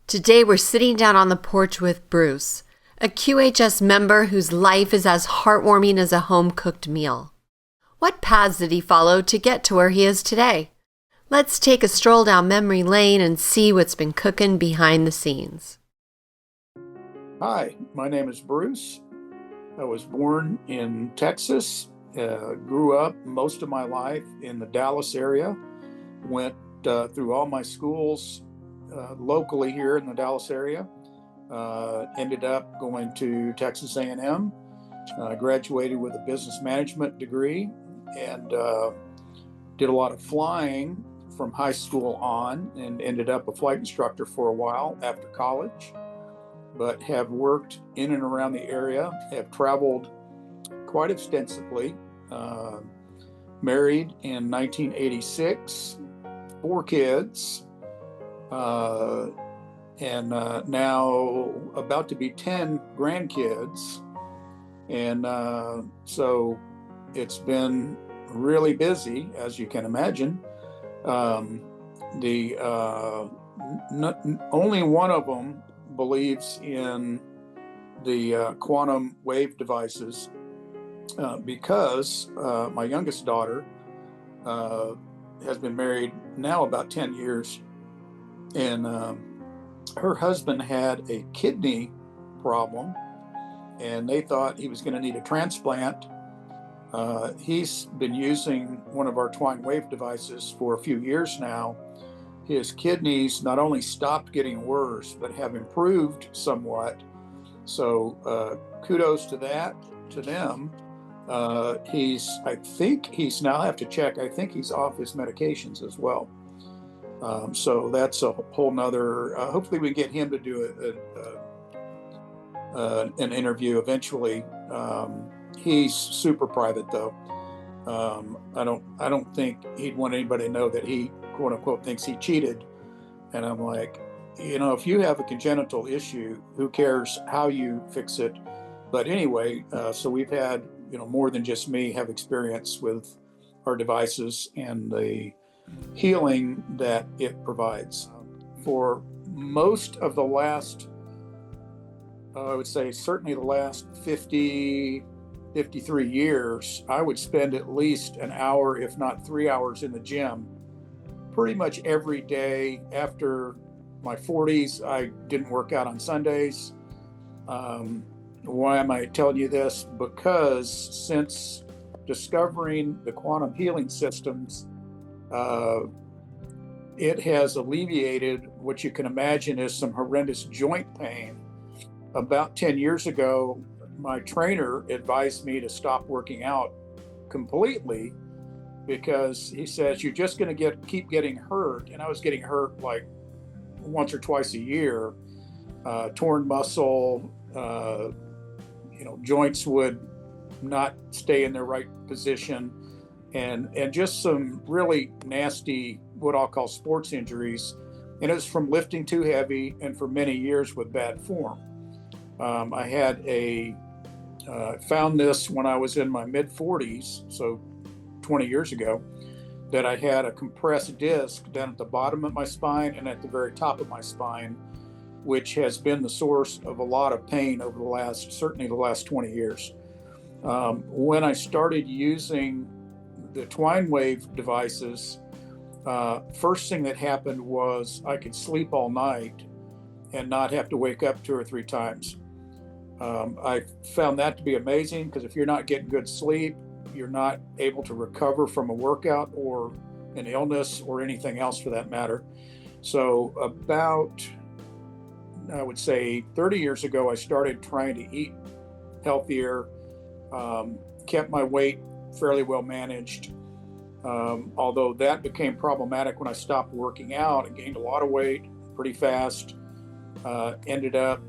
Today we're sitting down on the porch with Bruce, a QHS member whose life is as heartwarming as a home-cooked meal. What paths did he follow to get to where he is today? Let's take a stroll down memory lane and see what's been cooking behind the scenes. Hi, my name is Bruce. I was born in Texas, grew up most of my life in the Dallas area, went through all my schools locally here in the Dallas area, ended up going to Texas A&M, graduated with a business management degree, and did a lot of flying from high school on, and ended up a flight instructor for a while after college, but have worked in and around the area, have traveled quite extensively, married in 1986, 4 kids, and now about to be 10 grandkids. And so it's been really busy, as you can imagine. Only one of them believes in the quantum wave devices because my youngest daughter has been married now about 10 years, and her husband had a kidney problem, and they thought he was going to need a transplant. He's been using one of our Twine Wave devices for a few years now. His kidneys not only stopped getting worse, but have improved somewhat. So kudos to them. I think he's now, I have to check, I think he's off his medications as well. So that's a whole nother, hopefully we get him to do an interview eventually. He's super private though. I don't think he'd want anybody to know that he, quote unquote, thinks he cheated. And I'm like, if you have a congenital issue, who cares how you fix it? But anyway, so we've had, more than just me have experience with our devices and the healing that it provides. For most of the last, I would say certainly the last 53 years, I would spend at least an hour, if not 3 hours in the gym, pretty much every day. After my 40s, I didn't work out on Sundays. Why am I telling you this? Because since discovering the quantum healing systems, it has alleviated what you can imagine is some horrendous joint pain. About 10 years ago, my trainer advised me to stop working out completely because he says you're just going to keep getting hurt. And I was getting hurt like once or twice a year, torn muscle, joints would not stay in their right position, and just some really nasty, what I'll call sports injuries. And it was from lifting too heavy and for many years with bad form. I had found this when I was in my mid 40s, so 20 years ago, that I had a compressed disc down at the bottom of my spine and at the very top of my spine, which has been the source of a lot of pain over certainly the last 20 years. When I started using the Twine Wave devices, first thing that happened was I could sleep all night and not have to wake up 2 or 3 times. I found that to be amazing because if you're not getting good sleep, you're not able to recover from a workout or an illness or anything else for that matter. So about, I would say 30 years ago, I started trying to eat healthier, kept my weight fairly well managed. Although that became problematic when I stopped working out. I gained a lot of weight pretty fast, ended up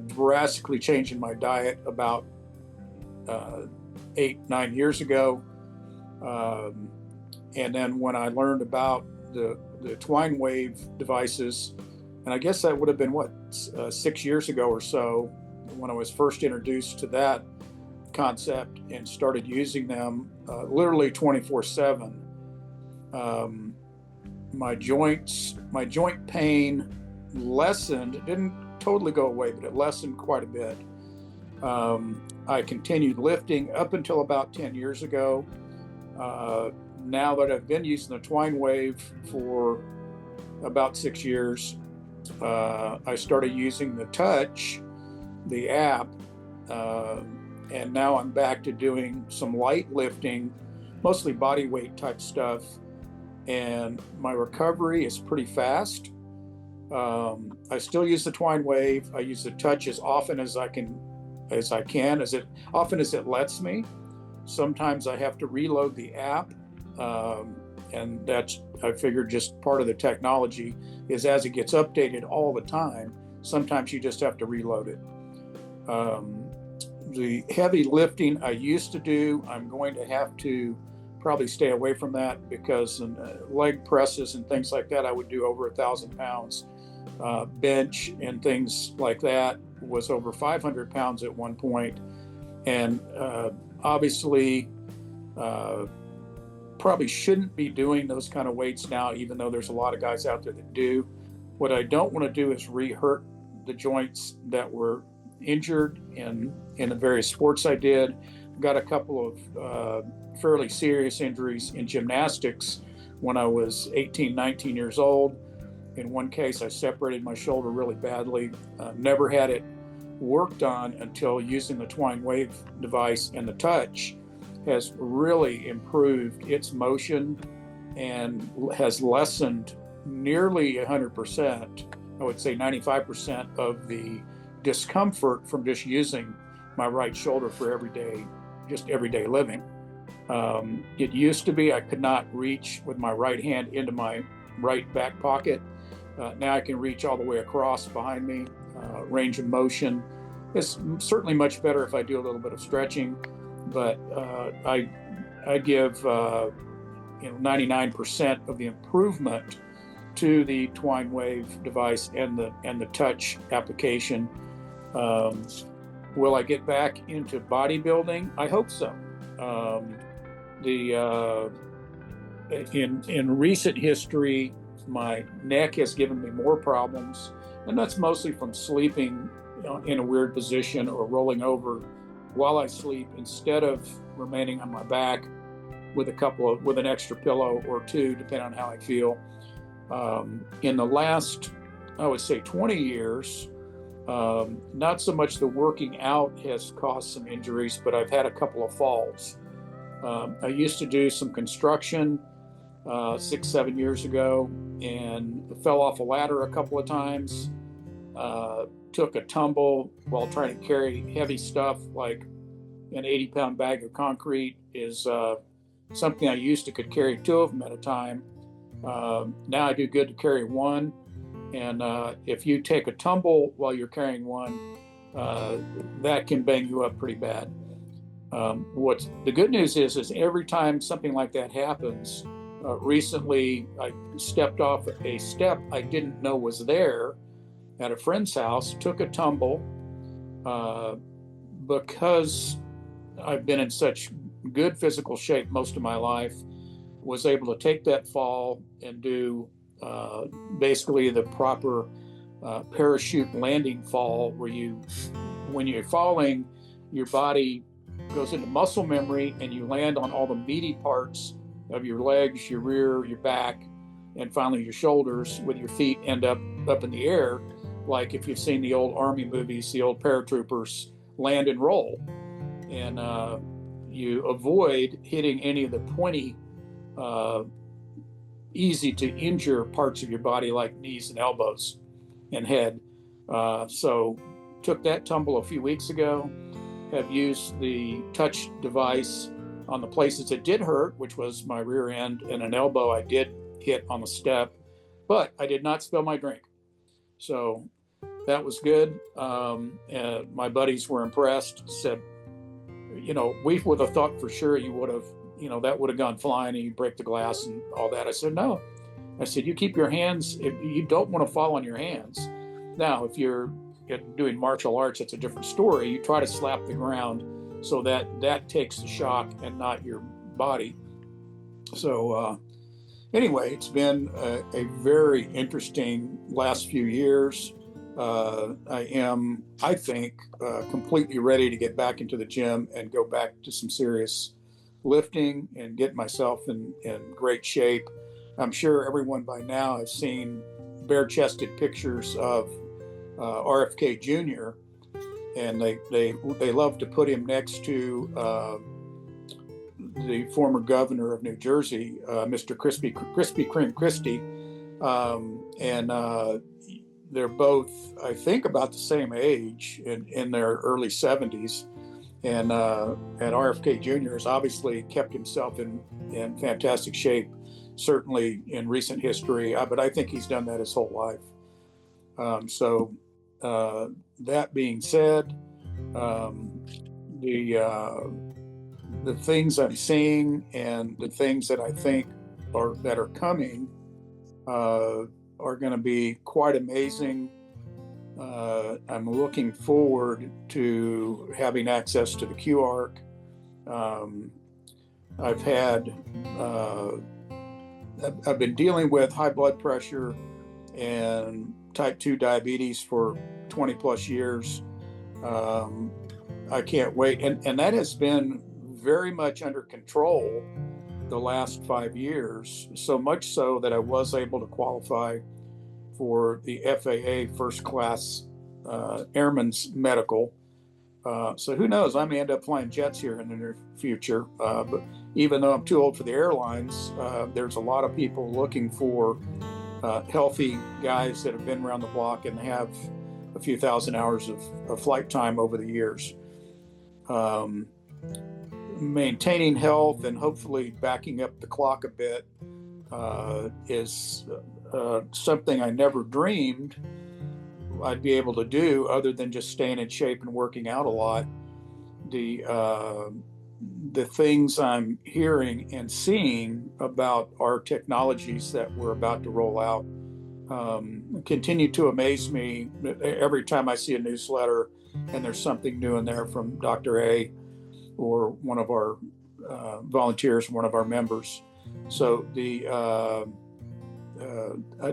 drastically changing my diet about 8-9 years ago. And then when I learned about the Twine Wave devices, and I guess that would have been 6 years ago or so when I was first introduced to that concept and started using them literally 24/7. My joint pain lessened. It didn't totally go away, but it lessened quite a bit. I continued lifting up until about 10 years ago. Now that I've been using the Twine Wave for about 6 years, I started using the Touch, the app, and now I'm back to doing some light lifting, mostly body weight type stuff, and my recovery is pretty fast. I still use the Twine Wave. I use the Touch as often as I can, as often as it lets me. Sometimes I have to reload the app, and that's, I figured, just part of the technology is as it gets updated all the time, sometimes you just have to reload it. The heavy lifting I used to do, I'm going to have to probably stay away from that, because leg presses and things like that, I would do over 1,000 pounds. Bench and things like that was over 500 pounds at one point. And obviously, probably shouldn't be doing those kind of weights now, even though there's a lot of guys out there that do. What I don't want to do is re-hurt the joints that were injured in the various sports I did. Got a couple of fairly serious injuries in gymnastics when I was 18, 19 years old. In one case, I separated my shoulder really badly. Never had it worked on until using the Twine Wave device, and the Touch has really improved its motion and has lessened nearly 100%, I would say 95% of the discomfort from just using my right shoulder for everyday living. It used to be I could not reach with my right hand into my right back pocket. Now I can reach all the way across behind me. Range of motion is certainly much better if I do a little bit of stretching, but I give 99% of the improvement to the Twine Wave device and the Touch application. Will I get back into bodybuilding? I hope so. In recent history, my neck has given me more problems, and that's mostly from sleeping in a weird position or rolling over while I sleep instead of remaining on my back with an extra pillow or two, depending on how I feel. In the last, I would say 20 years, not so much the working out has caused some injuries, but I've had a couple of falls. I used to do some construction 6-7 years ago and fell off a ladder a couple of times. Took a tumble while trying to carry heavy stuff, like an 80-pound bag of concrete is something I used to could carry 2 of them at a time. Now I do good to carry 1. And if you take a tumble while you're carrying 1, that can bang you up pretty bad. What's the good news is every time something like that happens, recently I stepped off a step I didn't know was there at a friend's house, took a tumble, because I've been in such good physical shape most of my life, was able to take that fall and do basically the proper parachute landing fall, where when you're falling, your body goes into muscle memory and you land on all the meaty parts of your legs, your rear, your back, and finally your shoulders, with your feet end up in the air. Like if you've seen the old Army movies, the old paratroopers land and roll. And you avoid hitting any of the pointy, easy to injure parts of your body like knees and elbows and head. So took that tumble a few weeks ago, have used the Touch device on the places it did hurt, which was my rear end and an elbow I did hit on the step, but I did not spill my drink. So that was good. And my buddies were impressed, said, we would have thought for sure you would have, that would have gone flying and you break the glass and all that. I said, no. I said, you keep your hands, if you don't want to fall on your hands. Now, if you're doing martial arts, it's a different story. You try to slap the ground so that takes the shock and not your body. So anyway, it's been a very interesting last few years. I am, I think, completely ready to get back into the gym and go back to some serious lifting and get myself in great shape. I'm sure everyone by now has seen bare-chested pictures of RFK Jr., and they love to put him next to the former governor of New Jersey, Mr. Krispy Kreme Christie, and they're both, I think, about the same age, in their early 70s, and RFK Jr. has obviously kept himself in fantastic shape, certainly in recent history, but I think he's done that his whole life. So that being said, the things I'm seeing and the things that I think are coming are going to be quite amazing. I'm looking forward to having access to the QArc. I've been dealing with high blood pressure and type 2 diabetes for 20 plus years. I can't wait. And that has been very much under control the last 5 years, so much so that I was able to qualify for the FAA first class airman's medical. So who knows, I may end up flying jets here in the near future. But even though I'm too old for the airlines, there's a lot of people looking for healthy guys that have been around the block and have a few thousand hours of flight time over the years. Maintaining health and hopefully backing up the clock a bit is something I never dreamed I'd be able to do, other than just staying in shape and working out a lot. The things I'm hearing and seeing about our technologies that we're about to roll out continue to amaze me every time I see a newsletter and there's something new in there from Dr. A or one of our volunteers, one of our members. So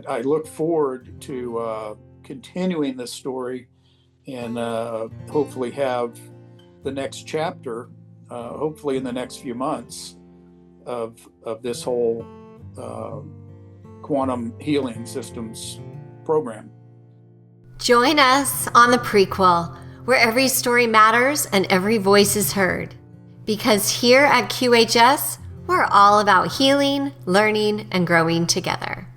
I look forward to continuing this story and hopefully have the next chapter, hopefully in the next few months, of this whole quantum healing systems program. Join us on the Prequel, where every story matters and every voice is heard. Because here at QHS, we're all about healing, learning, and growing together.